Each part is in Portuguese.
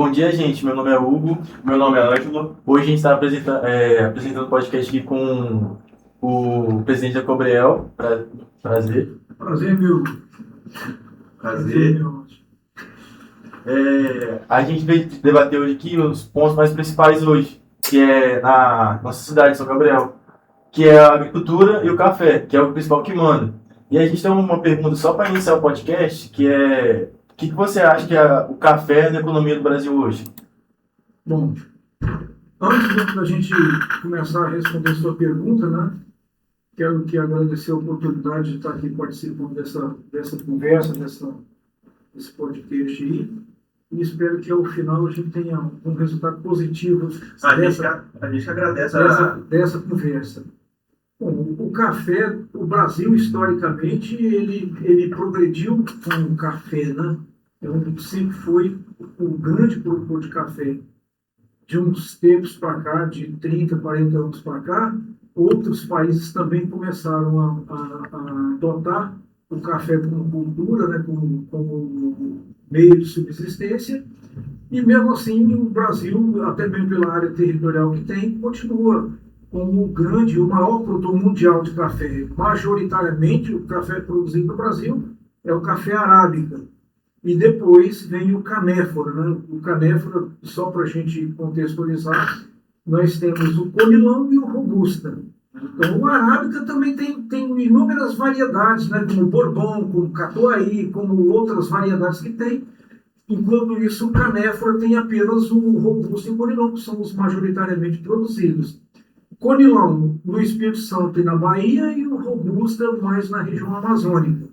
Bom dia, gente. Meu nome é Hugo, meu nome é Ângelo. Hoje a gente está apresentando o podcast aqui com o presidente da Cobreel. Prazer. Prazer, meu. Prazer. A gente veio debater hoje aqui os pontos mais principais hoje, que é na nossa cidade, São Gabriel, que é a agricultura e o café, que é o principal que manda. E a gente tem uma pergunta só para iniciar o podcast, que é: o que você acha que é o café na economia do Brasil hoje? Bom, antes da gente começar a responder a sua pergunta, né, quero agradecer a oportunidade de estar aqui participando dessa conversa, desse podcast aí, e espero que ao final a gente tenha um resultado positivo A gente agradece dessa conversa. Bom, o café, o Brasil, historicamente, ele progrediu com o café, né? Sempre foi o grande produtor de café. De uns tempos para cá, de 30, 40 anos para cá, outros países também começaram a adotar o café como cultura, né, como meio de subsistência, e mesmo assim o Brasil, até mesmo pela área territorial que tem, continua como o maior produtor mundial de café. Majoritariamente, o café produzido no Brasil é o café arábica. E depois vem o canéfora, né? O canéfora, só para a gente contextualizar, nós temos o conilon e o robusta. Então, o arábica também tem inúmeras variedades, né? Como o bourbon, como o catuai, como outras variedades que tem. Enquanto isso, o canéfora tem apenas o robusta e o conilon, que são os majoritariamente produzidos. O conilon no Espírito Santo e na Bahia, e o robusta mais na região amazônica.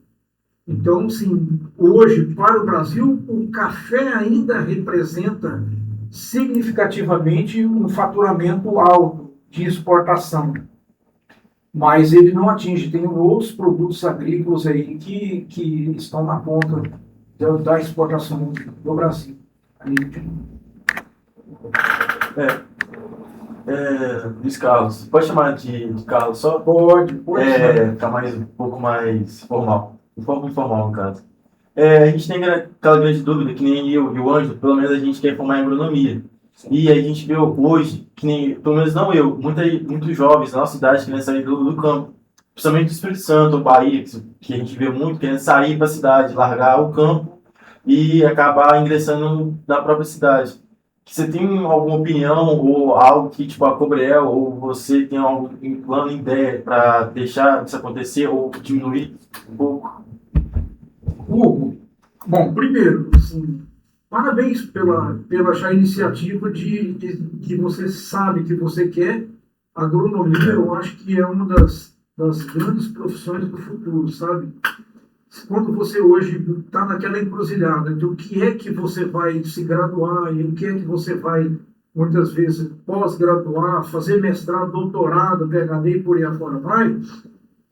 Então, sim, hoje, para o Brasil, o café ainda representa significativamente um faturamento alto de exportação. Mas ele não atinge. Tem outros produtos agrícolas aí que estão na ponta da exportação do Brasil. Luiz Carlos, pode chamar de Carlos só? Pode. Ficar um pouco mais formal. Um pouco informal, no caso. A gente tem aquela grande dúvida, que nem eu e o Ângelo, pelo menos a gente quer formar em agronomia. E a gente vê hoje, que nem, pelo menos não eu, muitos jovens na nossa cidade querendo sair do campo. Principalmente do Espírito Santo, ou Bahia, que a gente vê muito, querendo sair para a cidade, largar o campo e acabar ingressando na própria cidade. Você tem alguma opinião ou algo que, tipo, a Cobreel ou você tem algum plano, ideia para deixar isso acontecer ou diminuir um pouco? Hugo, bom, primeiro, assim, parabéns pela já iniciativa de que você sabe que você quer. Agronomia, eu acho que é uma das grandes profissões do futuro, sabe? Quando você hoje está naquela encruzilhada de o que é que você vai se graduar e o que é que você vai, muitas vezes, pós-graduar, fazer mestrado, doutorado, PhD e por aí afora vai,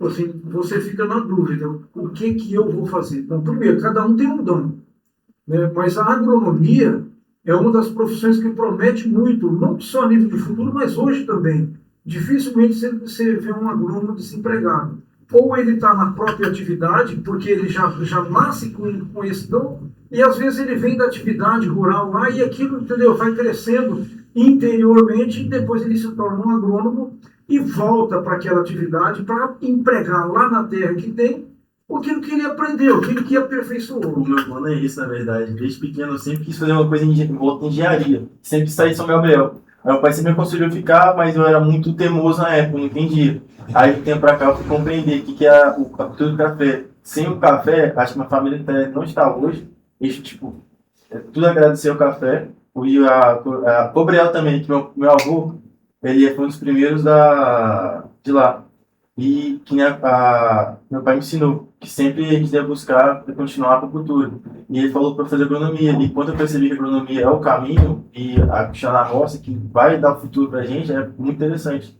assim, você fica na dúvida, o que eu vou fazer? Bom, primeiro, cada um tem um dom, né? Mas a agronomia é uma das profissões que promete muito, não só a nível de futuro, mas hoje também. Dificilmente você vê um agrônomo desempregado. Ou ele está na própria atividade, porque ele já nasce com esse dom, e às vezes ele vem da atividade rural lá e aquilo, entendeu, vai crescendo interiormente, e depois ele se torna um agrônomo e volta para aquela atividade para empregar lá na terra que tem aquilo que ele aprendeu, aquilo que aperfeiçoou. O meu plano é isso, na verdade. Desde pequeno eu sempre quis fazer uma coisa em volta de engenharia. Sempre saí de São Gabriel. Aí meu pai sempre me aconselhou ficar, mas eu era muito teimoso na época, não entendia. Aí de tempo pra cá eu fui compreender o que é a cultura do café. Sem o café, acho que minha família não está hoje. Isso, tipo, tudo agradecer ao café. E a Cobreel também, que meu avô, ele foi um dos primeiros de lá. E que meu pai me ensinou que sempre a gente deve buscar continuar com a cultura. E ele falou para fazer agronomia. E quando eu percebi que a agronomia é o caminho e a puxar na roça, que vai dar o futuro para a gente, é muito interessante.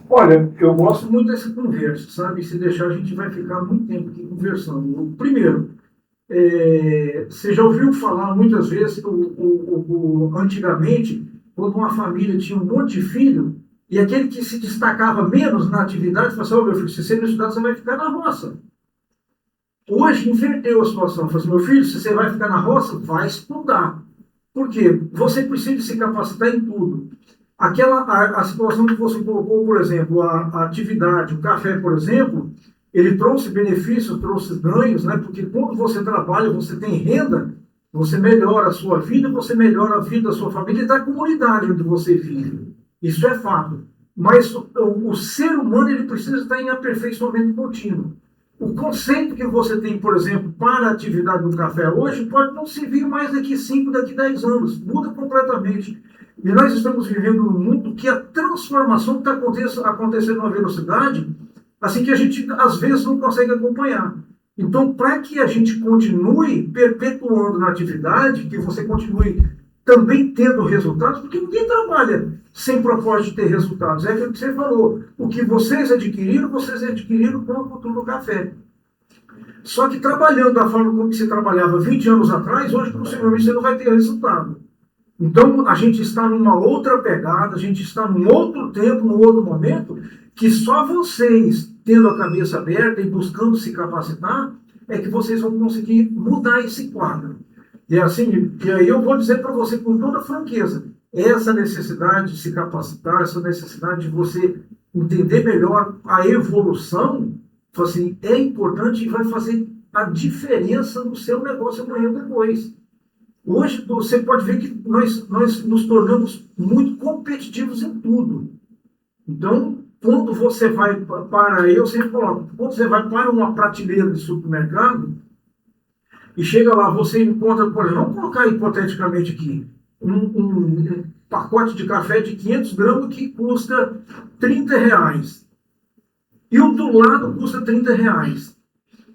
Olha, eu gosto muito dessa conversa, sabe? Se deixar, a gente vai ficar muito tempo aqui conversando. Primeiro, você já ouviu falar muitas vezes, antigamente, quando uma família tinha um monte de filho, e aquele que se destacava menos na atividade, falava assim: "Ô, meu filho, se você não estudar, você vai ficar na roça." Hoje inverteu a situação. Falou assim: "Meu filho, se você vai ficar na roça, vai estudar." Por quê? Você precisa se capacitar em tudo. A situação que você colocou, por exemplo, a atividade, o café, por exemplo, ele trouxe benefícios, trouxe ganhos, né? Porque quando você trabalha, você tem renda, você melhora a sua vida, você melhora a vida da sua família e da comunidade onde você vive. Isso é fato. Mas o ser humano ele precisa estar em aperfeiçoamento contínuo. O conceito que você tem, por exemplo, para a atividade do café hoje pode não servir mais daqui 5, daqui 10 anos. Muda completamente. E nós estamos vivendo num mundo que a transformação está acontecendo numa velocidade assim que a gente, às vezes, não consegue acompanhar. Então, para que a gente continue perpetuando na atividade, que você continue também tendo resultados, porque ninguém trabalha sem propósito de ter resultados. É aquilo que você falou. O que vocês adquiriram com o futuro do café. Só que trabalhando da forma como você trabalhava 20 anos atrás, hoje possivelmente você não vai ter resultado. Então a gente está numa outra pegada, a gente está num outro tempo, num outro momento, que só vocês, tendo a cabeça aberta e buscando se capacitar, é que vocês vão conseguir mudar esse quadro. E assim, e aí eu vou dizer para você com toda franqueza, essa necessidade de se capacitar, essa necessidade de você entender melhor a evolução, assim, é importante e vai fazer a diferença no seu negócio amanhã depois. Hoje você pode ver que nós nos tornamos muito competitivos em tudo. Então, quando você vai para, eu sempre coloco, quando você vai para uma prateleira de supermercado, e chega lá, você encontra, por exemplo, vamos colocar hipoteticamente aqui, um pacote de café de 500 gramas que custa R$30. E o do lado custa R$30.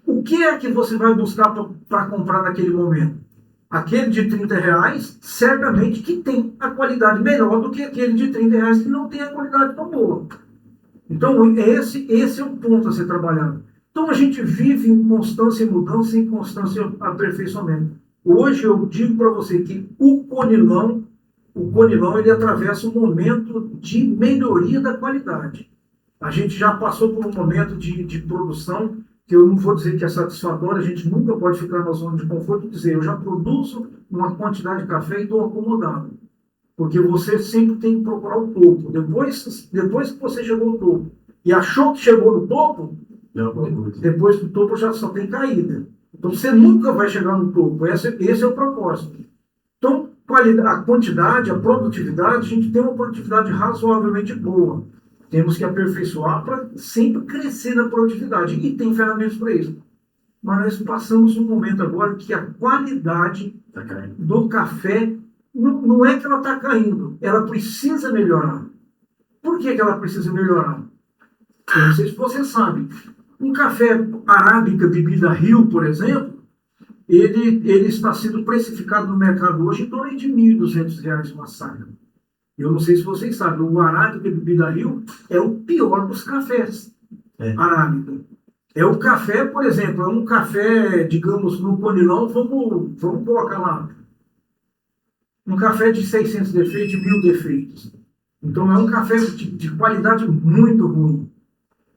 O que é que você vai buscar para comprar naquele momento? Aquele de R$30, certamente que tem a qualidade melhor do que aquele de R$30 que não tem a qualidade tão boa. Então, esse é um ponto a ser trabalhado. Então, a gente vive em constância mudança e em constância aperfeiçoamento. Hoje, eu digo para você que o Conilão, ele atravessa um momento de melhoria da qualidade. A gente já passou por um momento de produção que eu não vou dizer que é satisfatório, a gente nunca pode ficar na zona de conforto e dizer, eu já produzo uma quantidade de café e estou acomodado. Porque você sempre tem que procurar o topo. Depois que você chegou no topo e achou que chegou no topo, depois do topo já só tem caída. Então você nunca vai chegar no topo. Esse é o propósito. Então, a quantidade, a produtividade, a gente tem uma produtividade razoavelmente boa. Temos que aperfeiçoar para sempre crescer na produtividade. E tem ferramentas para isso. Mas nós passamos um momento agora que a qualidade do café não é que ela está caindo. Ela precisa melhorar. Por que ela precisa melhorar? Eu não sei se você sabe. Um café arábica, bebida Rio, por exemplo, ele está sendo precificado no mercado hoje em torno de R$1.200 uma saca. Eu não sei se vocês sabem, o arábica bebida Rio é o pior dos cafés arábica. É o café, por exemplo, é um café, digamos, no Conilão, vamos colocar lá, um café de 600 defeitos, de 1.000 defeitos. Então é um café de qualidade muito ruim.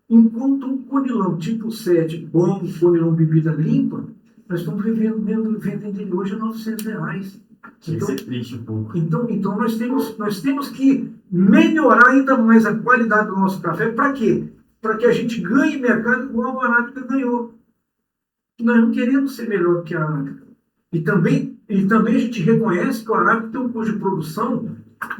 Enquanto um Conilão tipo 7, bom, Conilão bebida limpa, nós estamos vendendo ele hoje a R$900. Então, é triste um pouco. Então nós temos que melhorar ainda mais a qualidade do nosso café. Para quê? Para que a gente ganhe mercado igual a Arábica ganhou. Nós não queremos ser melhor do que a Arábica. E também a gente reconhece que o Arábica tem um custo de produção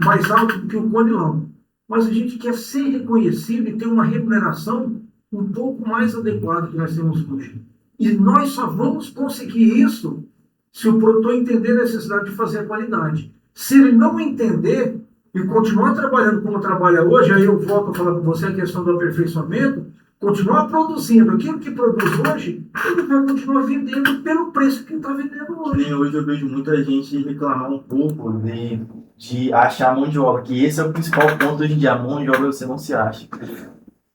mais alto do que o Conilão. Mas a gente quer ser reconhecido e ter uma remuneração um pouco mais adequada que nós temos hoje. E nós só vamos conseguir isso se o produtor entender a necessidade de fazer a qualidade. Se ele não entender e continuar trabalhando como trabalha hoje, aí eu volto a falar com você a questão do aperfeiçoamento, continuar produzindo aquilo que produz hoje, ele vai continuar vendendo pelo preço que está vendendo hoje. Hoje eu vejo muita gente reclamar um pouco de achar mão de obra, que esse é o principal ponto hoje em dia, a mão de obra você não se acha.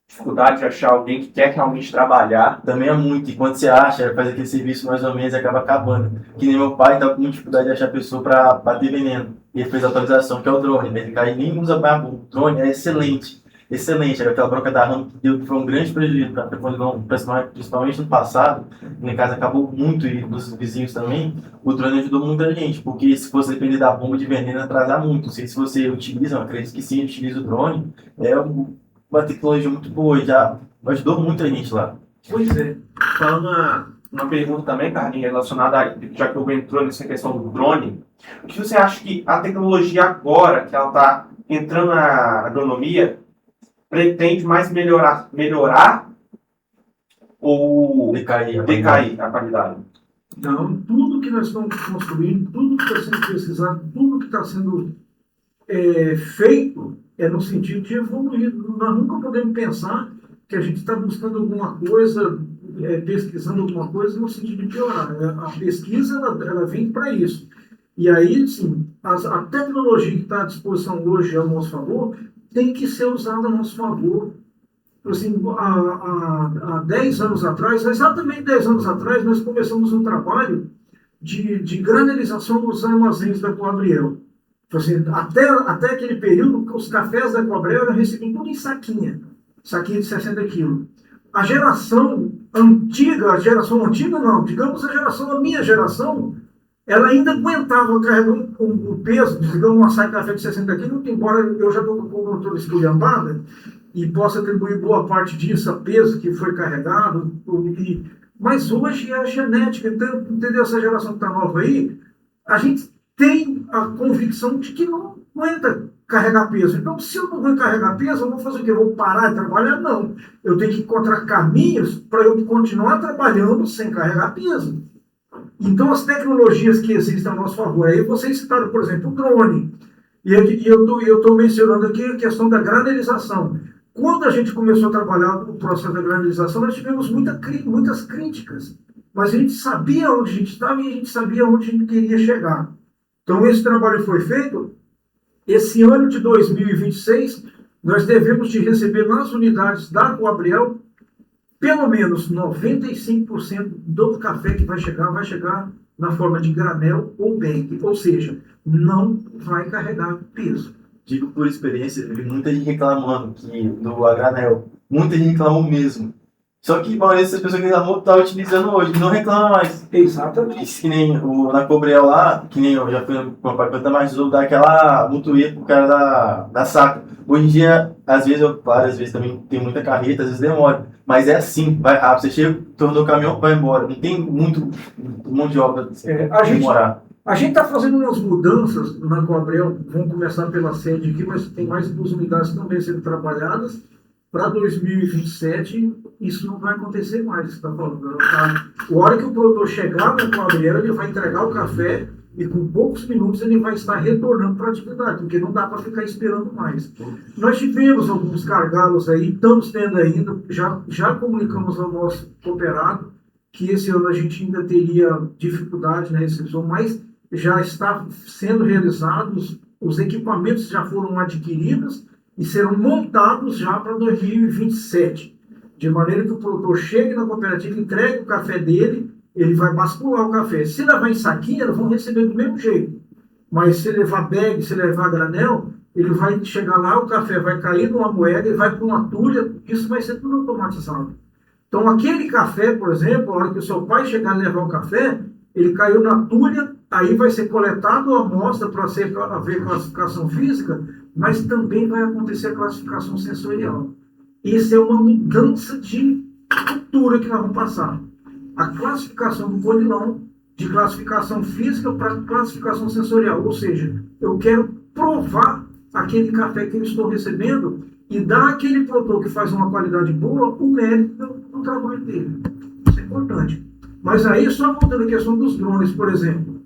Dificuldade de achar alguém que quer realmente trabalhar. Também é muito, e quando você acha, faz aquele serviço mais ou menos e acaba acabando. Que nem meu pai tá com muita dificuldade de achar pessoa para bater veneno. E ele fez a atualização, que é o drone, né? Ele nem usa mais o drone, é excelente. excelente. Aquela bronca da RAM que deu, que foi um grande prejuízo para principalmente no passado. Minha casa acabou muito e dos vizinhos também. O drone ajudou muita gente, porque se fosse depender da bomba de veneno, ia atrasar muito. Não sei se você utiliza, eu acredito que sim, utiliza o drone. É uma tecnologia muito boa, já ajudou muita gente lá. Pois é. Falando uma pergunta também, Carlinhos, relacionada a, já que eu entrou nessa questão do drone, o que você acha que a tecnologia agora, que ela está entrando na agronomia, pretende mais melhorar ou decair a qualidade? Não, tudo que nós estamos construindo, tudo que está sendo pesquisado, tudo que está sendo feito é no sentido de evoluir. Nós nunca podemos pensar que a gente está buscando alguma coisa, pesquisando alguma coisa no sentido de piorar. A pesquisa ela vem para isso. E aí, sim, a tecnologia que está à disposição hoje a nosso favor tem que ser usada a nosso favor. Assim, há 10 anos atrás, exatamente 10 anos atrás, nós começamos um trabalho de granelização dos armazéns da Coabriel. Assim, até aquele período, os cafés da Coabriel eram recebidos tudo em saquinha de 60 quilos. A geração antiga não, digamos a geração da minha geração, ela ainda aguentava carregar um peso, digamos, uma saca de café de 60 quilos, embora eu já estou com o motor esculhambada e possa atribuir boa parte disso a peso que foi carregado. Mas hoje é a genética, então, entendeu? Essa geração que está nova aí, a gente tem a convicção de que não aguenta carregar peso. Então, se eu não vou carregar peso, eu vou fazer o quê? Eu vou parar de trabalhar? Não. Eu tenho que encontrar caminhos para eu continuar trabalhando sem carregar peso. Então, as tecnologias que existem a nosso favor, aí vocês citaram, por exemplo, o drone. E eu estou mencionando aqui a questão da granelização. Quando a gente começou a trabalhar o processo da granelização, nós tivemos muitas críticas. Mas a gente sabia onde a gente estava e a gente sabia onde a gente queria chegar. Então, esse trabalho foi feito. Esse ano de 2026, nós devemos de receber nas unidades da Coabriel pelo menos 95% do café que vai chegar na forma de granel ou bag, ou seja, não vai carregar peso. Digo por experiência, eu vi muita gente reclamando do a granel. Muita gente reclamou mesmo. Só que a maioria dessas pessoas que reclamou está utilizando hoje, não reclama mais. Exatamente. Isso que nem na Coabriel lá, que nem eu já fui com a papai, mas eu dar aquela mutuê pro cara da saca. Hoje em dia, várias vezes também tem muita carreta, às vezes demora. Mas é assim, vai rápido. Você chega, tornou o caminhão, vai embora. Não tem muito mão de obra pra demorar. A gente está fazendo umas mudanças na Coabriel, vamos começar pela sede aqui, mas tem mais 2 unidades também sendo trabalhadas. Para 2027, isso não vai acontecer mais, você está falando. A hora que o produtor chegar na Coabriel, ele vai entregar o café e com poucos minutos ele vai estar retornando para a atividade, porque não dá para ficar esperando mais. Nós tivemos alguns gargalos aí, estamos tendo ainda, já comunicamos ao nosso cooperado que esse ano a gente ainda teria dificuldade na recepção, mas já está sendo realizados, os equipamentos já foram adquiridos e serão montados já para 2027. De maneira que o produtor chegue na cooperativa, entregue o café dele, ele vai bascular o café. Se levar em saquinho, eles vão receber do mesmo jeito. Mas se levar bag, se levar granel, ele vai chegar lá, o café vai cair numa moeda e vai para uma tulha, isso vai ser tudo automatizado. Então, aquele café, por exemplo, a hora que o seu pai chegar e levar o café, ele caiu na tulha, aí vai ser coletado a amostra para haver classificação física, mas também vai acontecer a classificação sensorial. Isso é uma mudança de cultura que nós vamos passar. A classificação do podilão, de classificação física para classificação sensorial. Ou seja, eu quero provar aquele café que eu estou recebendo e dar àquele produtor que faz uma qualidade boa o mérito do trabalho dele. Isso é importante. Mas aí, só voltando à questão dos drones, por exemplo.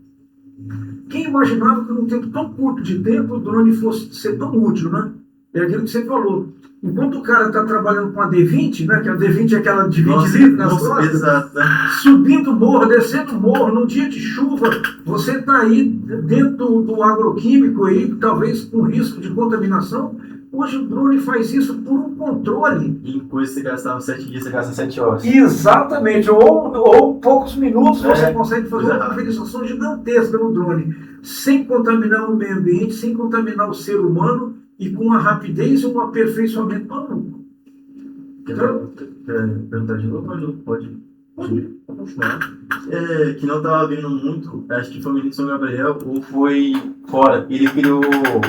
Quem imaginava que num tempo tão curto de tempo o drone fosse ser tão útil, né? É aquilo que você falou. Enquanto o cara está trabalhando com a D20, né? Que a D20 é aquela de 20 litros nas costas, exato, né? Subindo morro, descendo morro, num dia de chuva, você está aí dentro do agroquímico aí, talvez com risco de contaminação. Hoje o drone faz isso por um controle. Em coisa que você gastava 7 dias, você gasta 7 horas. Exatamente. Ou poucos minutos você consegue fazer uma pulverização gigantesca no drone, sem contaminar o meio ambiente, sem contaminar o ser humano e com uma rapidez e um aperfeiçoamento maluco. Quer perguntar de novo? Pode continuar. Que não estava vendo muito, acho que foi o menino de São Gabriel ou foi fora. Ele criou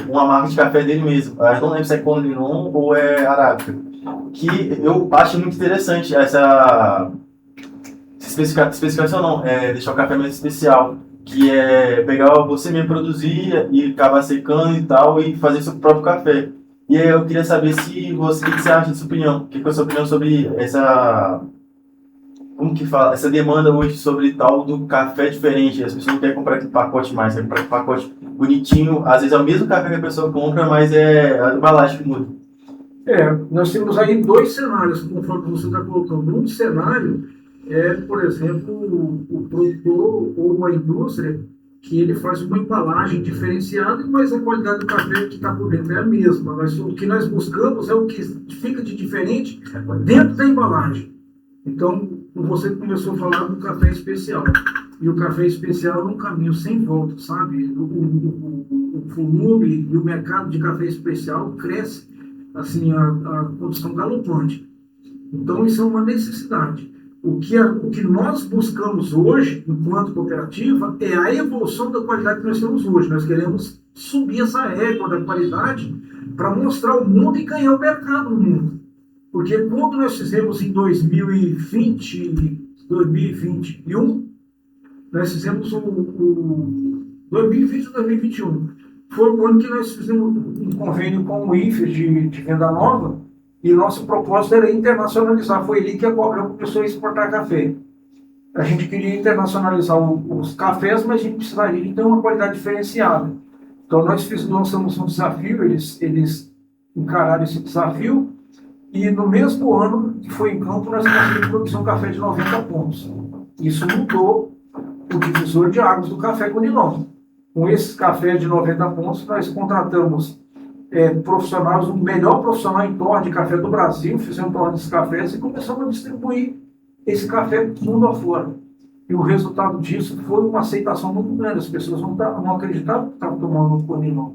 uma marca de café dele mesmo. Eu não lembro se é Conilon ou é Arábica. Que eu acho muito interessante essa especificação, não, deixar o café mais especial. Que é pegar você mesmo produzir e acabar secando e tal e fazer seu próprio café. E aí eu queria saber se você, o que você acha da sua opinião? O que é a sua opinião sobre essa, como que fala, essa demanda hoje sobre tal do café diferente? As pessoas não querem comprar aquele pacote mais, querem comprar aquele pacote bonitinho. Às vezes é o mesmo café que a pessoa compra, mas é a embalagem que muda. Nós temos aí dois cenários, conforme você está colocando. Um cenário é, por exemplo, o produtor ou a indústria que ele faz uma embalagem diferenciada, mas a qualidade do café que está por dentro é a mesma. Mas o que nós buscamos é o que fica de diferente dentro da embalagem. Então, você começou a falar do café especial. E o café especial é um caminho sem volta, sabe? O volume e o mercado de café especial cresce, assim, a produção galopante. Então, isso é uma necessidade. O que nós buscamos hoje, enquanto cooperativa, é a evolução da qualidade que nós temos hoje. Nós queremos subir essa régua da qualidade para mostrar ao mundo e ganhar o mercado no mundo. Porque quando nós fizemos em 2021, nós fizemos o 2020 e 2021. Foi o ano que nós fizemos um convênio com o IFES de venda nova, e nosso propósito era internacionalizar. Foi ali que a Cobrel começou a exportar café. A gente queria internacionalizar os cafés, mas a gente precisaria de ter uma qualidade diferenciada. Então nós lançamos um desafio, eles encararam esse desafio, e no mesmo ano que foi em campo, nós conseguimos produzir um café de 90 pontos. Isso mudou o divisor de águas do café Conilon. Com esse café de 90 pontos, nós contratamos profissionais, o melhor profissional em torno de café do Brasil, fizemos torno desses cafés e começamos a distribuir esse café mundo afora. E o resultado disso foi uma aceitação muito grande. As pessoas não acreditavam que estavam tomando um Conilon.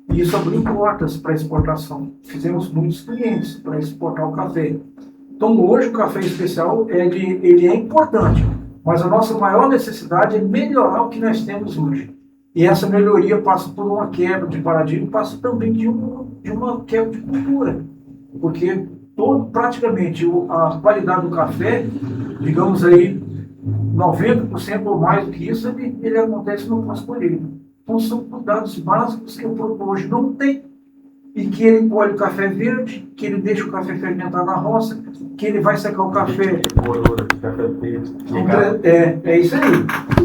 E isso abriu portas para exportação. Fizemos muitos clientes para exportar o café. Então, hoje, o café especial ele é importante, mas a nossa maior necessidade é melhorar o que nós temos hoje. E essa melhoria passa por uma quebra de paradigma, passa também de uma quebra de cultura. Porque praticamente a qualidade do café, digamos aí, 90% ou mais do que isso, ele acontece no pós-colheita. Então são cuidados básicos que o produtor hoje não tem, e que ele colhe o café verde, que ele deixa o café fermentar na roça, que ele vai secar o café... Café preto. É isso aí.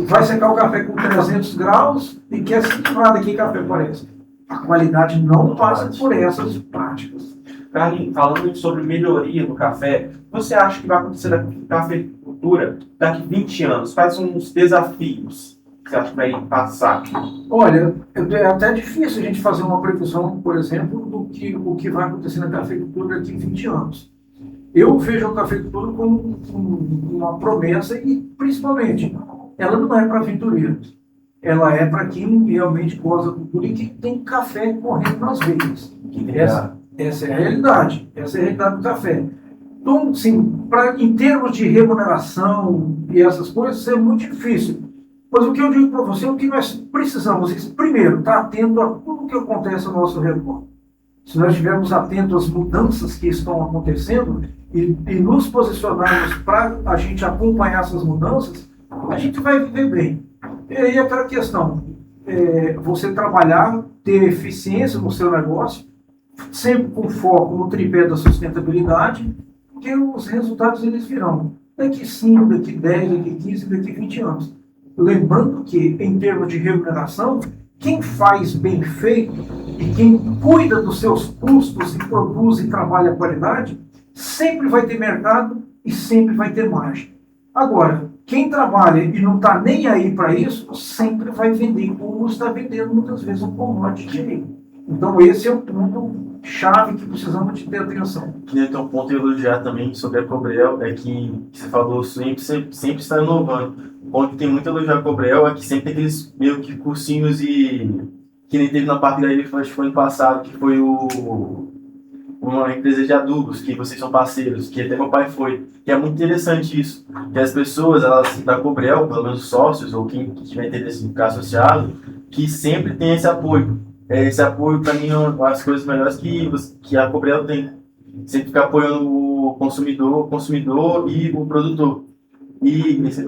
Vai secar o café com 300 graus e que assim nada que café parece. A qualidade não passa por essas práticas. Carlinhos, falando sobre melhoria no café, você acha que vai acontecer na cafeicultura daqui a 20 anos? Quais são os desafios que você acha que vai passar? Olha, é até difícil a gente fazer uma previsão, por exemplo, do que vai acontecer na cafeicultura daqui a 20 anos. Eu vejo a cafeicultura como uma promessa e, principalmente, ela não é para aventureiros. Ela é para quem realmente gosta da cultura e que tem café correndo nas veias. Essa é a realidade. Essa é a realidade do café. Então, sim, em termos de remuneração e essas coisas, é muito difícil. Mas o que eu digo para você é o que nós precisamos. Primeiro, estar atento a tudo que acontece ao nosso redor. Se nós estivermos atentos às mudanças que estão acontecendo e nos posicionarmos para a gente acompanhar essas mudanças, a gente vai viver bem. E aí aquela questão, você trabalhar, ter eficiência no seu negócio, sempre com foco no tripé da sustentabilidade, porque os resultados eles virão daqui 5, daqui 10, daqui 15, daqui 20 anos. Lembrando que, em termos de remuneração, quem faz bem feito e quem cuida dos seus custos e produz e trabalha a qualidade, sempre vai ter mercado e sempre vai ter margem. Agora, quem trabalha e não está nem aí para isso, sempre vai vender como está vendendo muitas vezes um commodity aí. Então esse é o ponto chave que precisamos de ter atenção. Queria ter um ponto a elogiar também sobre a Cobrel, é que você falou sempre está inovando. O ponto que tem muito a elogiar a Cobrel é que sempre tem aqueles meio que cursinhos e que nem teve na parte da acho que foi ano passado, que foi uma empresa de adubos, que vocês são parceiros, que até meu pai foi. E é muito interessante isso, que as pessoas, elas da Cobrel, pelo menos os sócios, ou quem tiver interesse em ficar associado, que sempre tem esse apoio. Esse apoio, para mim, é uma das coisas melhores que a Cobrel tem. Sempre ficar apoiando o consumidor e o produtor. E esse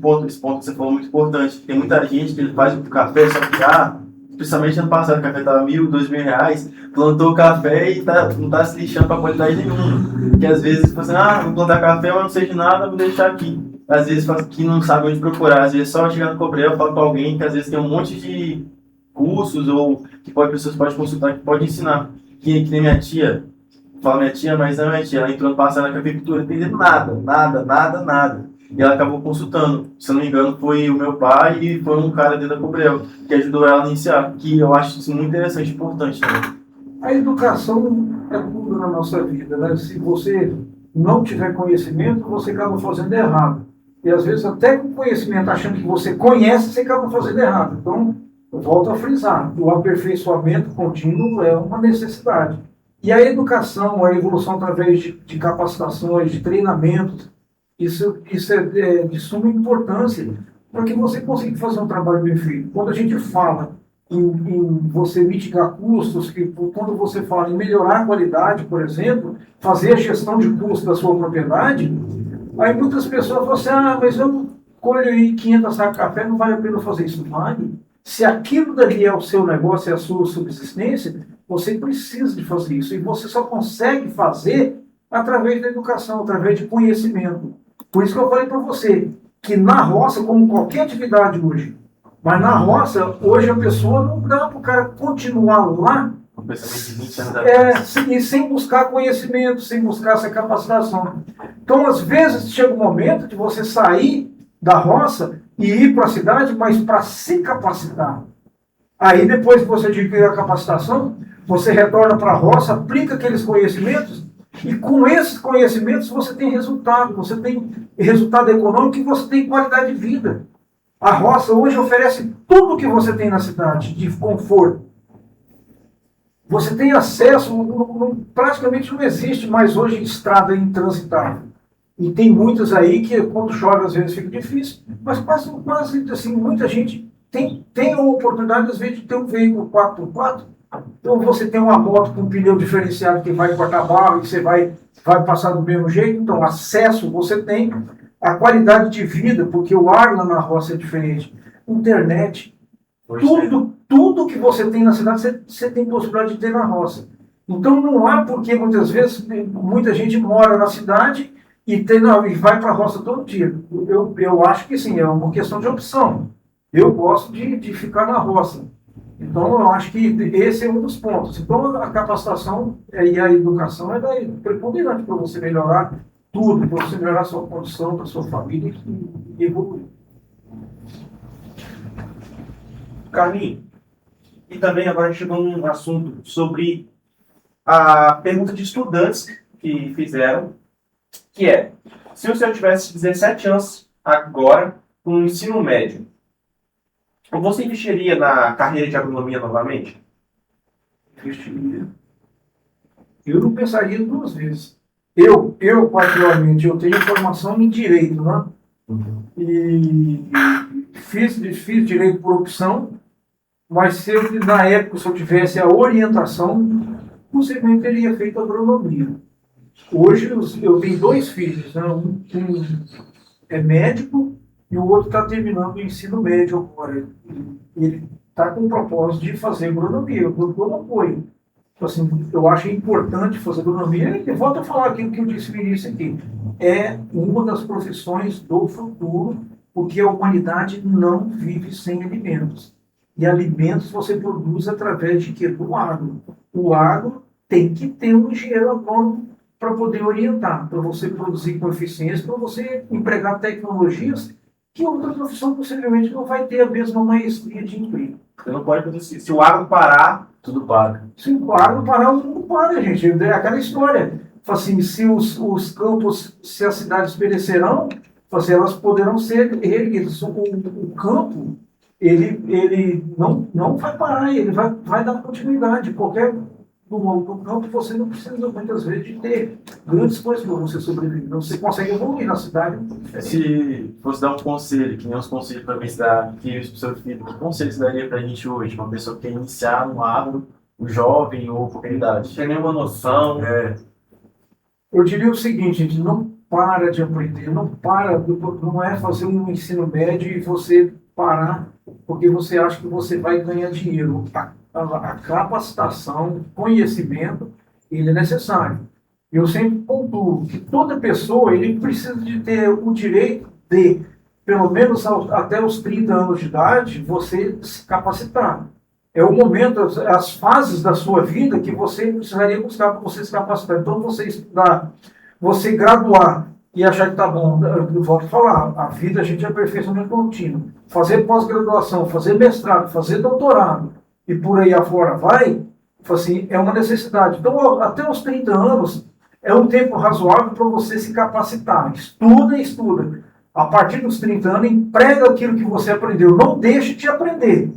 ponto que você falou muito importante. Tem muita gente que ele faz o café, só que principalmente ano passado, o café estava R$ 1.000, R$ 2.000, plantou o café e não está se lixando para qualidade nenhuma. Porque às vezes você fala assim, vou plantar café, mas não sei de nada, vou deixar aqui. Às vezes fala que não sabe onde procurar, às vezes só chegar no Cobrel, falar com alguém que às vezes tem um monte de cursos ou que pessoas podem consultar, que pode ensinar. Que nem minha tia, fala minha tia, mas não é minha tia, ela entrou no passado na cafeicultura, não entendendo nada. E ela acabou consultando. Se eu não me engano, foi o meu pai e foi um cara dentro da Cobrel que ajudou ela a iniciar. Que eu acho isso muito interessante e importante também. A educação é tudo na nossa vida, né? Se você não tiver conhecimento, você acaba fazendo errado. E às vezes até com conhecimento, achando que você conhece, você acaba fazendo errado. Então, eu volto a frisar, o aperfeiçoamento contínuo é uma necessidade. E a educação, a evolução através de capacitações, de treinamentos, isso é de suma importância para que você consiga fazer um trabalho bem feito. Quando a gente fala em você mitigar custos, quando você fala em melhorar a qualidade, por exemplo, fazer a gestão de custos da sua propriedade, aí muitas pessoas falam assim, mas eu colho aí 500 sacos de café, não vale a pena fazer isso. Vale. Se aquilo dali é o seu negócio, é a sua subsistência, você precisa de fazer isso. E você só consegue fazer através da educação, através de conhecimento. Por isso que eu falei para você, que na roça, como qualquer atividade hoje, mas na roça, hoje a pessoa não dá para o cara continuar lá sem buscar conhecimento, sem buscar essa capacitação. Então, às vezes, chega um momento de você sair da roça e ir para a cidade, mas para se capacitar. Aí, depois que você adquire a capacitação, você retorna para a roça, aplica aqueles conhecimentos, e com esses conhecimentos você tem resultado econômico e você tem qualidade de vida. A roça hoje oferece tudo o que você tem na cidade, de conforto. Você tem acesso, praticamente não existe mais hoje estrada intransitável. E tem muitas aí que quando chove às vezes fica difícil, mas quase assim, muita gente tem a oportunidade às vezes de ter um veículo 4x4. Então você tem uma moto com um pneu diferenciado que vai cortar barro e você vai passar do mesmo jeito. Então acesso você tem, a qualidade de vida, porque o ar lá na roça é diferente. Internet, tudo que você tem na cidade, você tem possibilidade de ter na roça. Então não há porque muitas vezes muita gente mora na cidade e vai para a roça todo dia. Eu acho que sim, é uma questão de opção. Eu gosto de ficar na roça. Então, eu acho que esse é um dos pontos. Então, a capacitação e a educação é preponderante para você melhorar tudo, para você melhorar a sua condição, para a sua família e evoluir. Carlinhos, e também agora a gente chegou num assunto sobre a pergunta de estudantes que fizeram, que é, se o senhor tivesse 17 anos agora, com o ensino médio, você investiria na carreira de agronomia novamente? Investiria. Eu não pensaria duas vezes. Eu particularmente, eu tenho formação em direito, né? E fiz direito por opção, mas na época, se eu tivesse a orientação, possivelmente teria feito agronomia. Hoje eu tenho 2 filhos, né? Um é médico e o outro está terminando o ensino médio agora. Ele está com o propósito de fazer agronomia. Eu dou apoio. Então, assim, eu acho importante fazer agronomia. E volto a falar aquilo que eu disse no início aqui. É uma das profissões do futuro, porque a humanidade não vive sem alimentos. E alimentos você produz através de quê? Do agro. O agro tem que ter um engenheiro agrônomo para poder orientar, para você produzir com eficiência, para você empregar tecnologias que outra profissão possivelmente não vai ter a mesma maestria de emprego. Você não pode produzir. Se o agro parar, tudo para. Se o agro parar, o mundo para, gente. É aquela história. Assim, se os campos, se as cidades perecerão, assim, elas poderão ser erguidas. O campo, ele não vai parar, ele vai dar continuidade. No campo você não precisa muitas vezes de ter grandes coisas para você sobreviver. Você consegue evoluir na cidade. Se fosse dar um conselho, que nem os conselhos para dar filhos para o seu filho, que conselho você daria para a gente hoje? Uma pessoa que quer iniciar no agro, um jovem ou qualquer idade? Não tem nenhuma noção. Eu diria o seguinte, gente, não para de aprender, não é fazer um ensino médio e você parar porque você acha que você vai ganhar dinheiro. A capacitação, o conhecimento, ele é necessário. Eu sempre pontuo que toda pessoa ele precisa de ter o direito de, pelo menos até os 30 anos de idade, você se capacitar. É o momento, as fases da sua vida que você precisaria buscar para você se capacitar. Então, você estudar, você graduar e achar que está bom, eu volto a falar, a vida a gente é aperfeiçoamento contínuo. Fazer pós-graduação, fazer mestrado, fazer doutorado e por aí afora vai, assim, é uma necessidade. Então, até os 30 anos é um tempo razoável para você se capacitar. Estuda e estuda. A partir dos 30 anos, emprega aquilo que você aprendeu. Não deixe de aprender.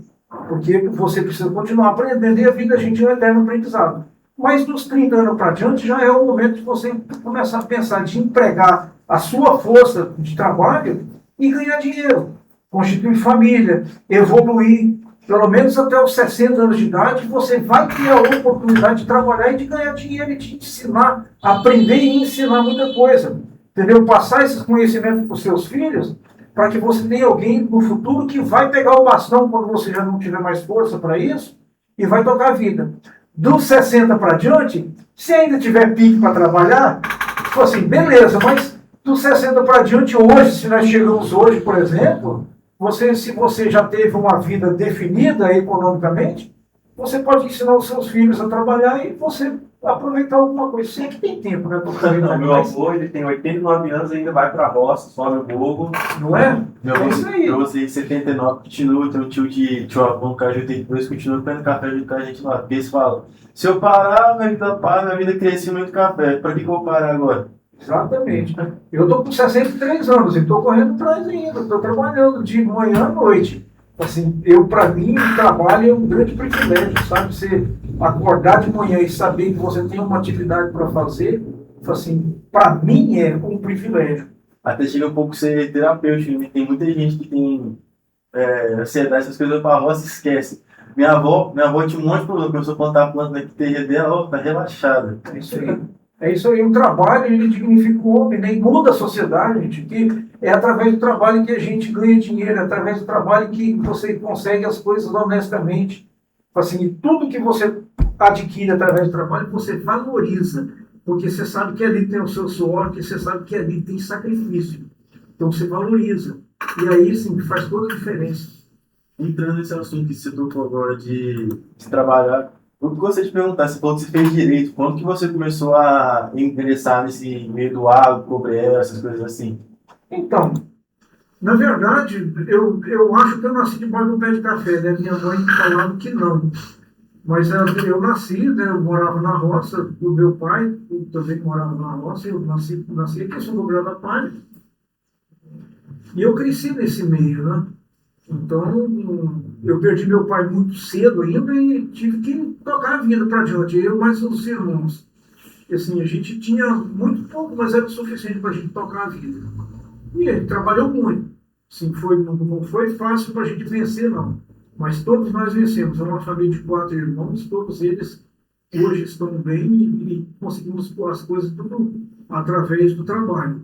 Porque você precisa continuar aprendendo e a vida a gente é um eterno aprendizado. Mas dos 30 anos para diante já é o momento de você começar a pensar de empregar a sua força de trabalho e ganhar dinheiro, constituir família, evoluir. Pelo menos até os 60 anos de idade, você vai ter a oportunidade de trabalhar e de ganhar dinheiro e de ensinar, aprender e ensinar muita coisa. Entendeu? Passar esses conhecimentos para os seus filhos para que você tenha alguém no futuro que vai pegar o bastão quando você já não tiver mais força para isso e vai tocar a vida. Dos 60 para diante, se ainda tiver pique para trabalhar, tipo assim, beleza, mas dos 60 para diante hoje, se nós chegamos hoje, por exemplo, se você já teve uma vida definida economicamente, você pode ensinar os seus filhos a trabalhar e você aproveitar alguma coisa. Sempre tem tempo, né? Não, meu avô, ele tem 89 anos e ainda vai para a roça, sobe o morro. Não é? Meu É isso aí. avô de 79 continua, tem um tio avô, um cara de 82, continua pegando café junto com a gente lá. Porque eles falam, se eu parar, minha vida para, minha vida cresce muito café. Para que eu vou parar agora? Exatamente. Né? Eu estou com 63 anos e estou correndo atrás ainda, estou trabalhando de manhã à noite. Assim, para mim, o trabalho é um grande privilégio, sabe? Você acordar de manhã e saber que você tem uma atividade para fazer, assim, para mim é um privilégio. Até chega um pouco ser terapêutico, né? Tem muita gente que tem ansiedade, essas coisas para a roça e esquece. Minha avó tinha um monte de problema, começou a plantar a planta na terra dela, ó, tá relaxada. É isso aí. É isso aí, o trabalho ele dignifica o homem, né? E muda a sociedade, gente, que é através do trabalho que a gente ganha dinheiro, é através do trabalho que você consegue as coisas honestamente. Assim, tudo que você adquire através do trabalho, você valoriza, porque você sabe que ali tem o seu suor, que você sabe que ali tem sacrifício. Então você valoriza. E aí, sim, faz toda a diferença. Entrando nesse assunto que você tocou agora de trabalhar, eu gostaria de perguntar, você falou que você fez direito, quando que você começou a ingressar nesse meio do agro, cobrel, essas coisas assim? Então, na verdade, eu acho que eu nasci debaixo do pé de café, né? Minha mãe falava que não. Mas eu nasci, né? Eu morava na roça, o meu pai também morava na roça, eu nasci aqui, sou do Grão da Palha. E eu cresci nesse meio, né? Então, eu perdi meu pai muito cedo ainda e tive que tocar a vida para diante, eu mais os irmãos. E, assim, a gente tinha muito pouco, mas era o suficiente para a gente tocar a vida. E ele trabalhou muito. Assim, não foi fácil para a gente vencer, não. Mas todos nós vencemos. É uma família de 4 irmãos, todos eles hoje estão bem e conseguimos pôr as coisas tudo através do trabalho.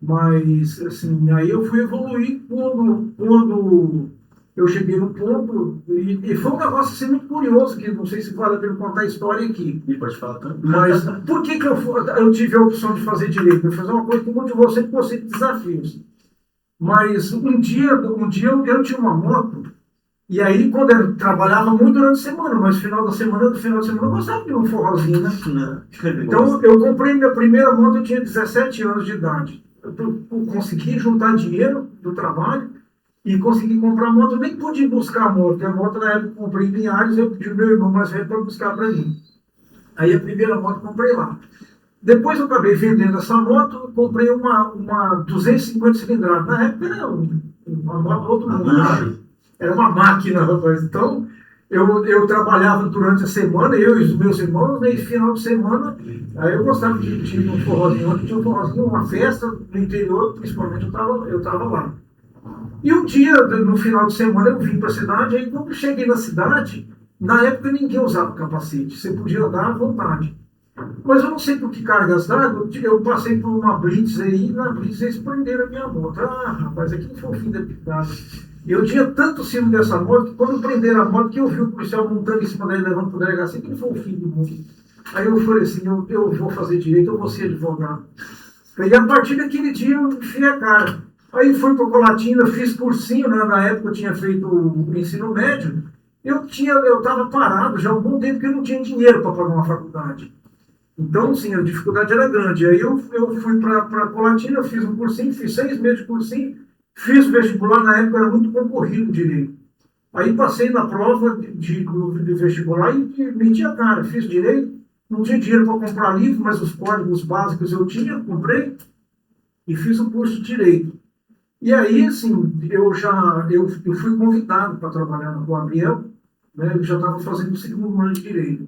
Mas, assim, aí eu fui evoluir quando eu cheguei no ponto, e foi um negócio assim, muito curioso, que não sei se vale a pena contar a história aqui. E pode falar também. Mas por que eu tive a opção de fazer direito? Eu fazer uma coisa que motivou sempre você de desafios. Mas um dia eu tinha uma moto, e aí quando eu trabalhava muito durante a semana, mas no final de semana eu gostava de um forrozinho, né? Então eu comprei minha primeira moto, eu tinha 17 anos de idade. Eu consegui juntar dinheiro do trabalho e consegui comprar a moto. Eu nem pude buscar a moto, porque a moto na época eu comprei em Linhares, eu pedi ao meu irmão mais velho para buscar para mim. Aí a primeira moto eu comprei lá. Depois eu acabei vendendo essa moto, comprei uma 250 cilindradas. Na época era uma moto do outro mundo. Era uma máquina, rapaz. Então, eu trabalhava durante a semana, eu e os meus irmãos, né, e final de semana, aí eu gostava de ir num forrozinho, onde tinha um forrozinho, uma festa no interior, principalmente eu estava lá. E um dia, no final de semana, eu vim para a cidade, aí quando eu cheguei na cidade, na época ninguém usava capacete, você podia andar à vontade. Mas eu não sei por que cargas d'água, eu passei por uma blitz aí, e na blitz eles prenderam a minha moto. Ah, rapaz, aquilo foi o fim da picada. Eu tinha tanto ciúme dessa moto que quando prenderam a moto, que eu vi o policial montando em cima dele, levando para o delegacia, aquilo foi o fim do mundo. Aí eu falei assim, eu vou fazer direito, eu vou ser advogado. E a partir daquele dia eu enfiei a cara. Aí fui para Colatina, fiz cursinho, né? Na época eu tinha feito o ensino médio. Eu estava parado já há um bom tempo que eu não tinha dinheiro para pagar uma faculdade. Então, sim, a dificuldade era grande. Aí eu fui para Colatina, fiz um cursinho, fiz 6 meses de cursinho, fiz o vestibular, na época era muito concorrido o direito. Aí passei na prova do vestibular e meti a cara, fiz direito, não tinha dinheiro para comprar livro, mas os códigos básicos eu tinha, comprei e fiz o curso de direito. E aí, assim, eu fui convidado para trabalhar na Coabriel, né, eu já estava fazendo o 2º ano de direito.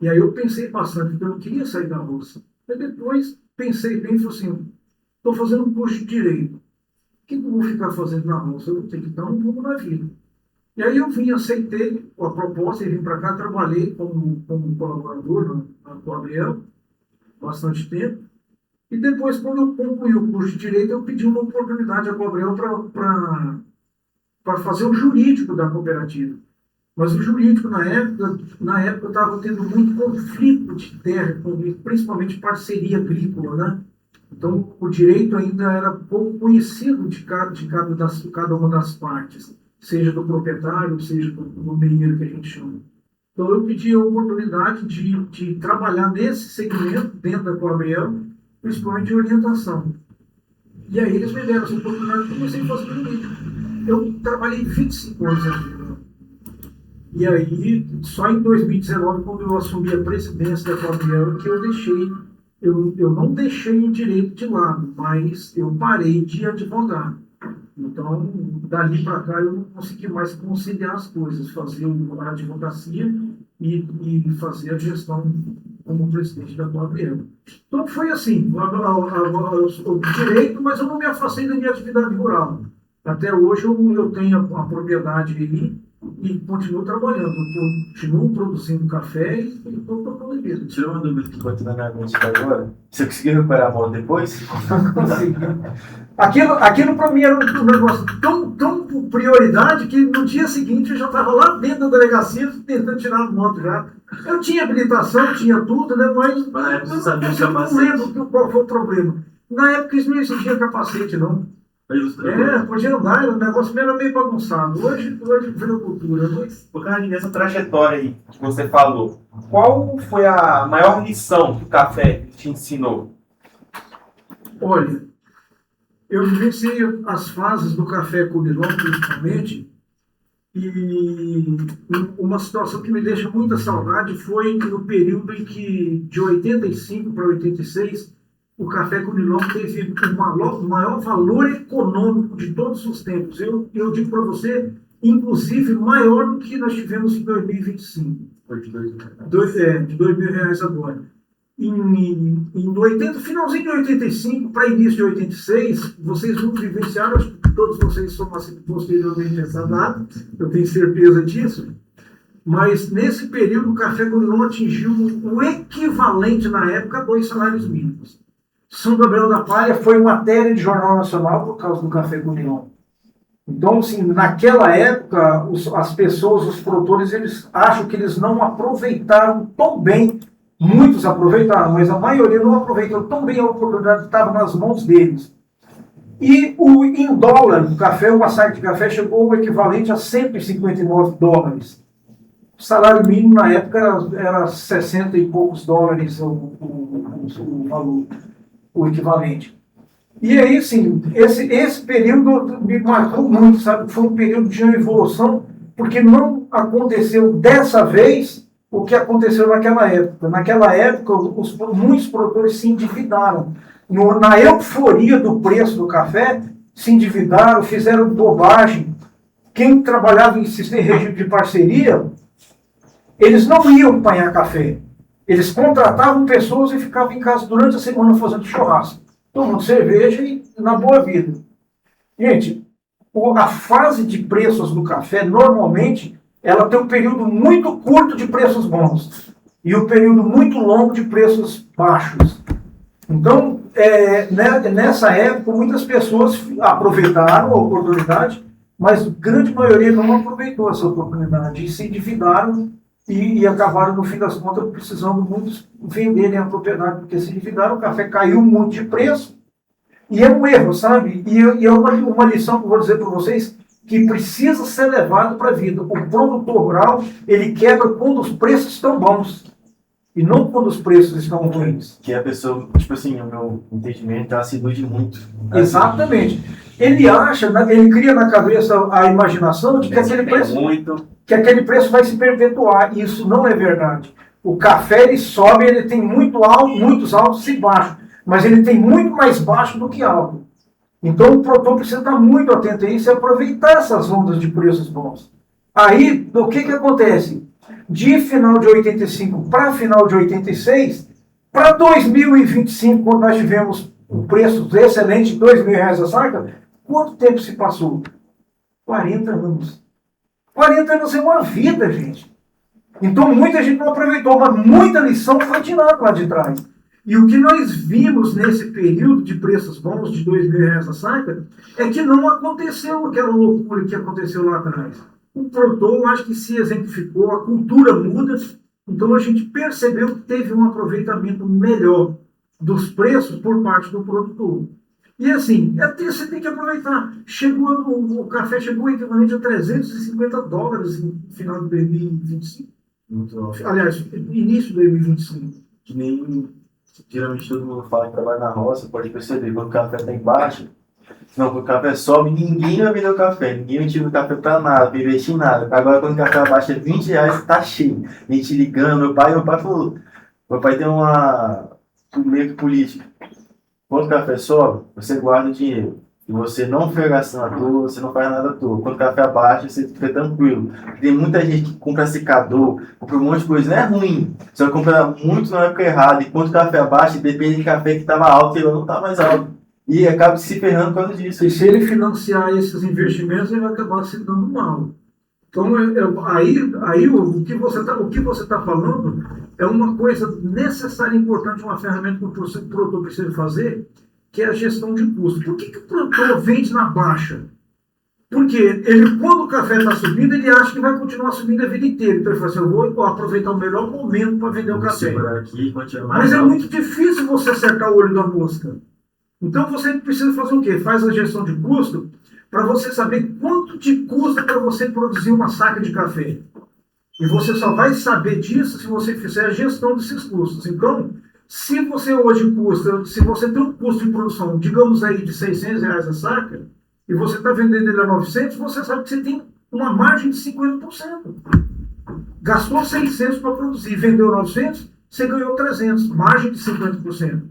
E aí eu pensei bastante, porque eu não queria sair da Rússia. Aí depois pensei bem e falei assim, estou fazendo um curso de direito. O que eu vou ficar fazendo na Rússia? Eu vou ter que dar um rumo na vida. E aí eu vim, aceitei a proposta e vim para cá, trabalhei como colaborador na Coabriel, bastante tempo. E depois, quando eu concluí o curso de direito, eu pedi uma oportunidade à Coabriel para fazer o jurídico da cooperativa. Mas o jurídico, na época eu estava tendo muito conflito de terra, principalmente parceria agrícola, né? Então, o direito ainda era pouco conhecido de cada uma das partes, seja do proprietário, seja do meieiro que a gente chama. Então, eu pedi a oportunidade de trabalhar nesse segmento, dentro da Coabriel, principalmente de orientação. E aí eles me deram essa oportunidade e comecei a fazer jurídico. Eu trabalhei 25 anos aqui. E aí, só em 2019, quando eu assumi a presidência da Coabriel, que eu não deixei o direito de lado, mas eu parei de advogar. Então, dali para cá, eu não consegui mais conciliar as coisas, fazer a advocacia e fazer a gestão como presidente da Coabriel. Então, foi assim, o direito, mas eu não me afastei da minha atividade rural. Até hoje, eu tenho a propriedade aí, e continuo trabalhando, eu continuo produzindo café e estou tocando vida. Tirou uma dúvida que bateu na minha mente agora. Você conseguiu recuperar a moto depois? Consegui. Aquilo para mim era um negócio tão prioridade que no dia seguinte eu já estava lá dentro da delegacia tentando tirar a moto já. Eu tinha habilitação, tinha tudo, né? Mas eu não lembro qual foi o problema. Na época eles não exigiam capacete, não. Podia andar, o negócio era meio bagunçado. Hoje virou cultura. Mas... Carlinhos, nessa trajetória aí que você falou, qual foi a maior lição que o café te ensinou? Olha, eu vivenciei as fases do café Conilon, principalmente, e uma situação que me deixa muita saudade foi no período em que, de 85 para 86, o café Conilon teve o maior valor econômico de todos os tempos. Eu digo para você, inclusive, maior do que nós tivemos em 2025. Foi de R$ 2.000 agora. Finalzinho de 85 para início de 86, vocês não vivenciaram, acho que todos vocês são posteriormente nessa data, eu tenho certeza disso. Mas nesse período o café Conilon atingiu o equivalente na época a 2 salários mínimos. São Gabriel da Palha foi matéria de jornal nacional por causa do café Conilon. Então, assim, naquela época, as pessoas, os produtores, eles acham que eles não aproveitaram tão bem. Muitos aproveitaram, mas a maioria não aproveitou tão bem a oportunidade que estava nas mãos deles. E em dólar, o café, uma saca de café chegou ao equivalente a $159. O salário mínimo na época era 60 e poucos dólares o valor, o equivalente. E aí, assim, esse período me marcou muito, sabe? Foi um período de evolução, porque não aconteceu dessa vez o que aconteceu naquela época. Naquela época, muitos produtores se endividaram. Na euforia do preço do café, se endividaram, fizeram bobagem. quem trabalhava em regime de parceria, eles não iam apanhar café. Eles contratavam pessoas e ficavam em casa durante a semana fazendo churrasco, tomando cerveja e na boa vida. Gente, a fase de preços do café, normalmente, ela tem um período muito curto de preços bons e um período muito longo de preços baixos. Então, nessa época, muitas pessoas aproveitaram a oportunidade, mas a grande maioria não aproveitou essa oportunidade e se endividaram e acabaram, no fim das contas, precisando muitos venderem a propriedade, porque se endividaram, o café caiu muito de preço. E é um erro, sabe? E é uma lição que eu vou dizer para vocês, que precisa ser levado para a vida. O produtor rural, ele quebra quando os preços estão bons, e não quando os preços estão ruins. Que a pessoa, tipo assim, o meu entendimento, ela se ilude muito. Exatamente. Ele acha, ele cria na cabeça a imaginação de que aquele preço vai se perpetuar. E isso não é verdade. O café, ele sobe, ele tem muitos altos e baixos, mas ele tem muito mais baixo do que alto. Então o produtor precisa estar muito atento a isso e aproveitar essas ondas de preços bons. Aí, o que acontece? De final de 85 para final de 86, para 2025, quando nós tivemos um preço excelente de R$2.000 a saca, quanto tempo se passou? 40 anos. 40 anos é uma vida, gente. Então muita gente não aproveitou, mas muita lição foi tirada lá de trás. E o que nós vimos nesse período de preços bons de R$2.000 a saca é que não aconteceu aquela loucura que aconteceu lá atrás. O produtor, acho que se exemplificou, a cultura muda, então a gente percebeu que teve um aproveitamento melhor dos preços por parte do produtor. E assim, você tem que aproveitar. O café chegou equivalente a $350 no final de 2025. Aliás, início de 2025. Que nem geralmente todo mundo fala que trabalha na roça, pode perceber, quando o café está embaixo, não, quando o café sobe, ninguém vai vender o café, ninguém vai tirar o café para nada, para investir em nada. Agora, quando o café abaixa R$20, tá cheio. A gente ligando, meu pai falou, meu pai tem um meio que político. Quando o café sobe, você guarda o dinheiro. E você não fica gastando à toa, você não faz nada à toa. Quando o café abaixa, você fica tranquilo. Tem muita gente que compra secador, compra um monte de coisa. Não é ruim, você vai comprar muito na época errada. E quando o café abaixa, depende do café que estava alto e ele não está mais alto. E acaba se ferrando por causa disso. E se ele financiar esses investimentos, ele vai acabar se dando mal. Então, aí o que você tá falando é uma coisa necessária e importante, uma ferramenta que o produtor precisa fazer, que é a gestão de custos. Por que o produtor vende na baixa? Porque quando o café está subindo, ele acha que vai continuar subindo a vida inteira. Então ele fala assim, eu vou aproveitar o melhor momento para vender o café. Mas é muito difícil você acertar o olho da mosca. Então você precisa fazer o quê? Faz a gestão de custo para você saber quanto te custa para você produzir uma saca de café. E você só vai saber disso se você fizer a gestão desses custos. Então, se você tem um custo de produção, digamos aí, de R$600 a saca, e você está vendendo ele a 900, você sabe que você tem uma margem de 50%. Gastou 600 para produzir, vendeu 900, você ganhou 300, margem de 50%.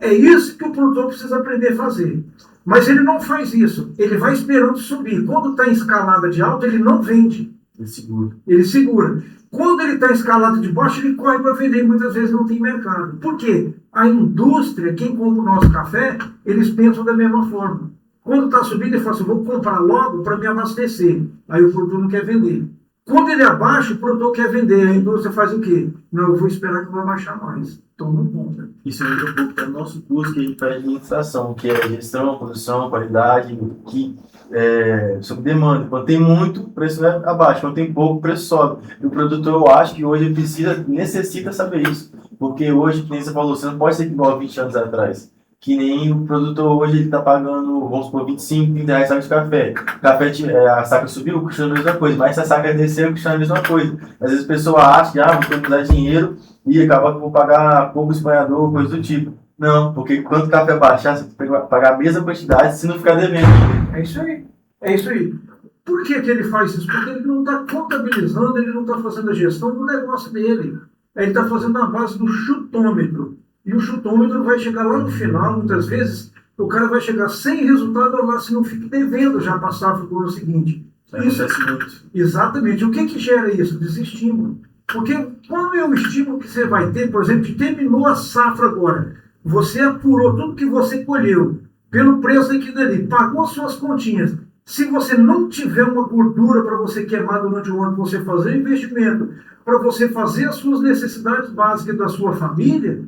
É isso que o produtor precisa aprender a fazer. Mas ele não faz isso. Ele vai esperando subir. Quando está em escalada de alta, ele não vende. Ele segura. Quando ele está em escalada de baixo, ele corre para vender e muitas vezes não tem mercado. Por quê? A indústria, quem compra o nosso café, eles pensam da mesma forma. Quando está subindo, ele fala assim, vou comprar logo para me abastecer. Aí o produtor não quer vender. Quando ele abaixa, o produtor quer vender. A indústria faz o quê? Não, eu vou esperar que vai baixar mais. Então não compra. Isso entra um pouco do nosso curso que a gente faz de administração, que é gestão, produção, qualidade, que sob demanda. Quando tem muito, o preço vai abaixo. Quando tem pouco, o preço sobe. E o produtor, eu acho que hoje necessita saber isso. Porque hoje, que nem você falou, você não pode ser igual a 20 anos atrás. Que nem o produtor hoje, ele está pagando, vamos supor, 25, 30 reais saco de café. O café, a saca subiu, custa a mesma coisa. Mas se a saca desceu, custa a mesma coisa. Às vezes a pessoa acha que vou ter que dar dinheiro e acaba que vou pagar pouco espanhador, coisa do tipo. Não, porque quando o café baixar, você vai pagar a mesma quantidade se não ficar devendo. É isso aí. É isso aí. Por que ele faz isso? Porque ele não está contabilizando, ele não está fazendo a gestão do negócio dele. Ele está fazendo na base do chutômetro. E o chutômetro vai chegar lá no final, muitas vezes, o cara vai chegar sem resultado lá, se não fica devendo já para a safra do ano seguinte. Acontece muito. Exatamente. O que que gera isso? Desestímulo. Porque qual é o estímulo que você vai ter, por exemplo, que terminou a safra agora? Você apurou tudo que você colheu pelo preço daquilo ali, pagou suas continhas. Se você não tiver uma gordura para você queimar durante o ano, para você fazer investimento, para você fazer as suas necessidades básicas da sua família,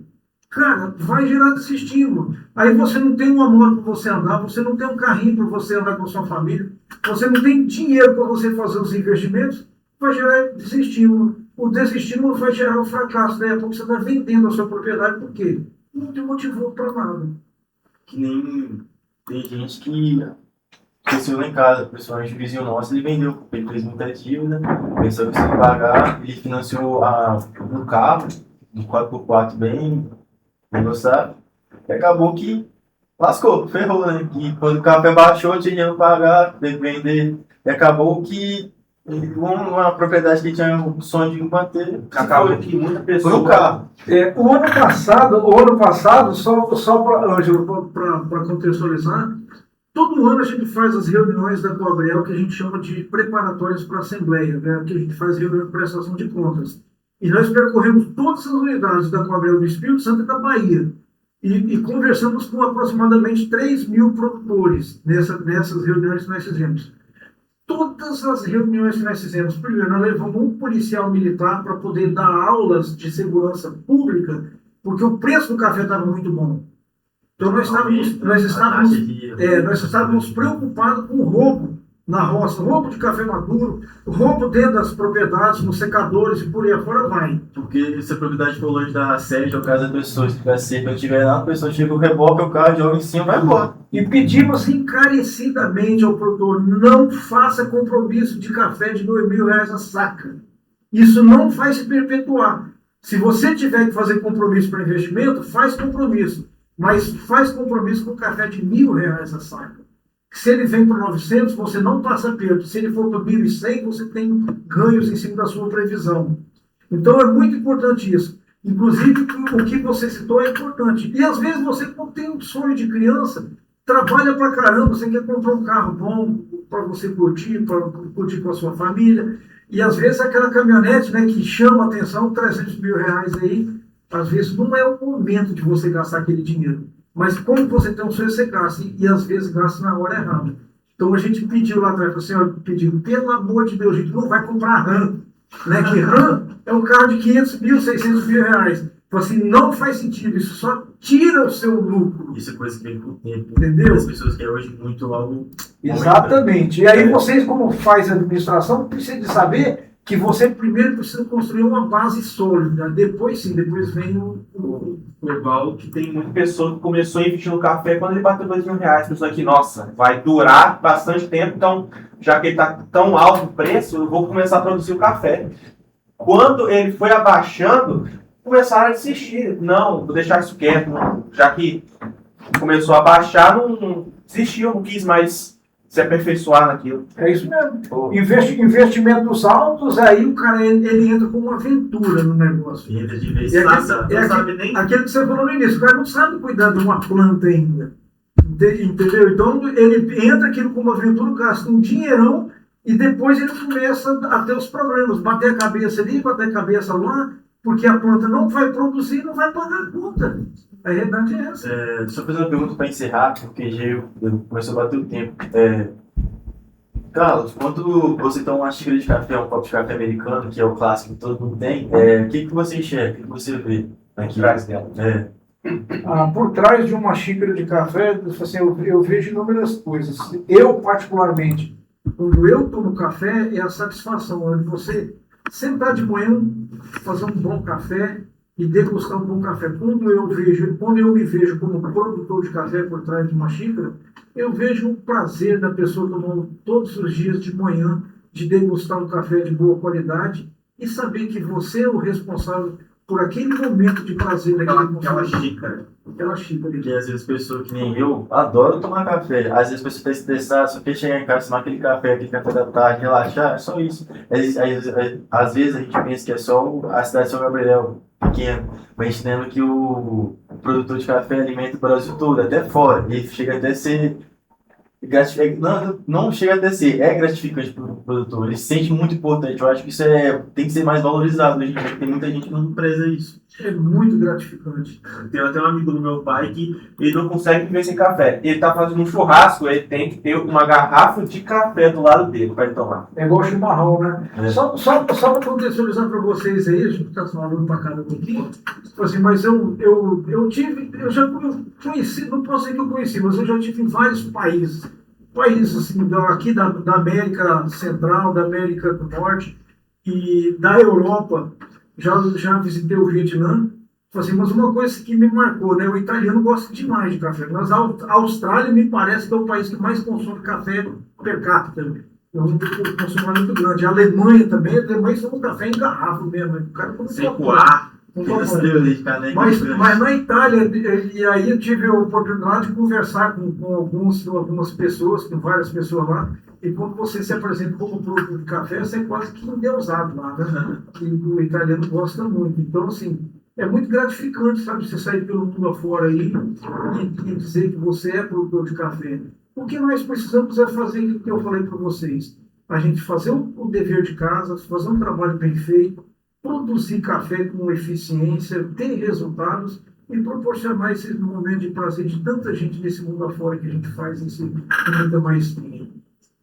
cara, vai gerar desestímulo. Aí você não tem uma moto para você andar, você não tem um carrinho para você andar com a sua família, você não tem dinheiro para você fazer os investimentos, vai gerar desestímulo. O desestímulo vai gerar o fracasso. Daí a pouco você está vendendo a sua propriedade, por quê? Não te motivou para nada. Que nem tem gente que cresceu lá em casa, principalmente o vizinho nosso, ele vendeu, ele fez muita dívida, pensou que se ele pagar, ele financiou um carro de 4x4 bem negociado, e acabou que lascou, ferrou, né? E quando o café baixou, tinha dinheiro para pagar, teve que vender, e acabou que uma propriedade que tinha o sonho de manter, Acabou que muita foi pessoa. o carro. O ano passado, só para contextualizar, todo ano a gente faz as reuniões da Coabrel, que a gente chama de preparatórias para a Assembleia, né, que a gente faz reunião de prestação de contas. E nós percorremos todas as unidades da Coabrel do Espírito Santo e da Bahia. E conversamos com aproximadamente 3 mil produtores nessas reuniões que nós fizemos. Todas as reuniões que nós fizemos, primeiro, nós levamos um policial militar para poder dar aulas de segurança pública, porque o preço do café estava muito bom. Então nós estávamos preocupados com o roubo na roça, roubo de café maduro, roubo dentro das propriedades, nos secadores e por aí afora vai. Porque se a propriedade for longe da sede ou casa da pessoa, se tiver seca, eu estiver lá, a pessoa chega o reboque, o carro joga em cima e vai embora. E pedimos encarecidamente ao produtor, não faça compromisso de café de R$2.000 a saca. Isso não vai se perpetuar. Se você tiver que fazer compromisso para investimento, faz compromisso. Mas faz compromisso com café de R$1.000 a saca. Se ele vem para 900, você não passa perto. Se ele for para 1.100, você tem ganhos em cima da sua previsão. Então é muito importante isso. Inclusive, o que você citou é importante. E às vezes você, quando tem um sonho de criança, trabalha pra caramba, você quer comprar um carro bom para você curtir, para curtir com a sua família. E às vezes aquela caminhonete, né, que chama a atenção, R$300.000 aí, às vezes não é o momento de você gastar aquele dinheiro. Mas como você tem um sonho, você gasta, e às vezes gasta na hora errada. Então a gente pediu lá atrás, o senhor pediu, pelo amor de Deus, a gente não vai comprar RAM. Né? Que RAM é um carro de R$500.000, R$600.000. Então assim, não faz sentido, isso só tira o seu lucro. Isso é coisa que vem com o tempo. Entendeu? As pessoas querem hoje muito algo... Exatamente. E aí vocês, como faz administração, precisam de saber que você primeiro precisa construir uma base sólida. Depois sim, depois vem o Igual que tem muita pessoa que começou a investir no café quando ele bateu R$2.000. Pessoa que, nossa, vai durar bastante tempo, então, já que ele está tão alto o preço, eu vou começar a produzir o café. Quando ele foi abaixando, começaram a desistir. Não, vou deixar isso quieto. Não. Já que começou a baixar, não desistiu, não quis mais se aperfeiçoar naquilo. É isso mesmo. Investimentos altos, aí o cara ele entra com uma aventura no negócio. Entra de vez, aquele que você falou no início, o cara não sabe cuidar de uma planta ainda. Entendeu? Então ele entra aquilo com uma aventura, gasta um dinheirão e depois ele começa a ter os problemas. Bater a cabeça ali, bater a cabeça lá, porque a planta não vai produzir, não vai pagar a conta. A realidade é essa. Deixa eu fazer uma pergunta para encerrar, porque já eu começou a bater o tempo. Carlos, quando você toma uma xícara de café, um copo de café americano, que é o clássico que todo mundo tem, o que você enxerga, o que você vê aqui Atrás dela. Por trás de uma xícara de café, assim, eu vejo inúmeras coisas. Eu, particularmente, quando eu tomo café, é a satisfação de você sentar de manhã, fazer um bom café e degustar um bom café. Quando eu me vejo como produtor de café por trás de uma xícara, eu vejo o prazer da pessoa tomando todos os dias de manhã, de degustar um café de boa qualidade e saber que você é o responsável por aquele momento de prazer aquela xícara. Aquela xícara. Porque às vezes pessoas que nem eu adoram tomar café. Às vezes a pessoa está estressada, só quer chegar em casa, tomar aquele café da tarde, relaxar, é só isso. Às vezes a gente pensa que é só a cidade de São Gabriel, pequeno, mas a gente lembra que o produtor de café alimenta o Brasil todo, até fora. Ele chega até a ser gratificante, não chega a ser, é gratificante para o produtor, ele se sente muito importante, eu acho que isso tem que ser mais valorizado hoje em dia, tem muita gente que não preza isso. É muito gratificante. Tem até um amigo do meu pai que ele não consegue viver sem café. Ele tá fazendo um churrasco, ele tem que ter uma garrafa de café do lado dele para ele tomar. É igual chimarrão, né? É. Só para contextualizar para vocês aí, a gente está falando para cada um pouquinho, tipo assim, mas eu já conheci, não posso dizer que eu conheci, mas eu já tive em vários países assim, aqui da América Central, da América do Norte e da Europa. Já visitei o Vietnã, assim, mas uma coisa que me marcou, né? O italiano gosta demais de café, mas a Austrália me parece que é o país que mais consome café per capita. É um consumo muito grande. A Alemanha também, a Alemanha toma café em garrafa mesmo. O cara come Sem coar. mas na Itália, e aí eu tive a oportunidade de conversar com algumas pessoas, com várias pessoas lá, e quando você se apresenta como produto de café, você é quase que endeusado lá, né? E o italiano gosta muito. Então, assim, é muito gratificante, sabe, você sair pelo mundo afora aí e dizer que você é produtor de café. O que nós precisamos é fazer o que eu falei para vocês. A gente fazer o dever de casa, fazer um trabalho bem feito, produzir café com eficiência, ter resultados e proporcionar esse momento de prazer de tanta gente nesse mundo afora que a gente faz com muita maestria.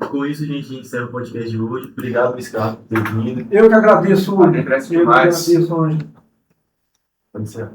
Com isso, a gente encerra o podcast de hoje. Obrigado, Luiz Carlos, por ter vindo. Eu que agradeço, Agradeço demais. Anjo. Pode encerrar.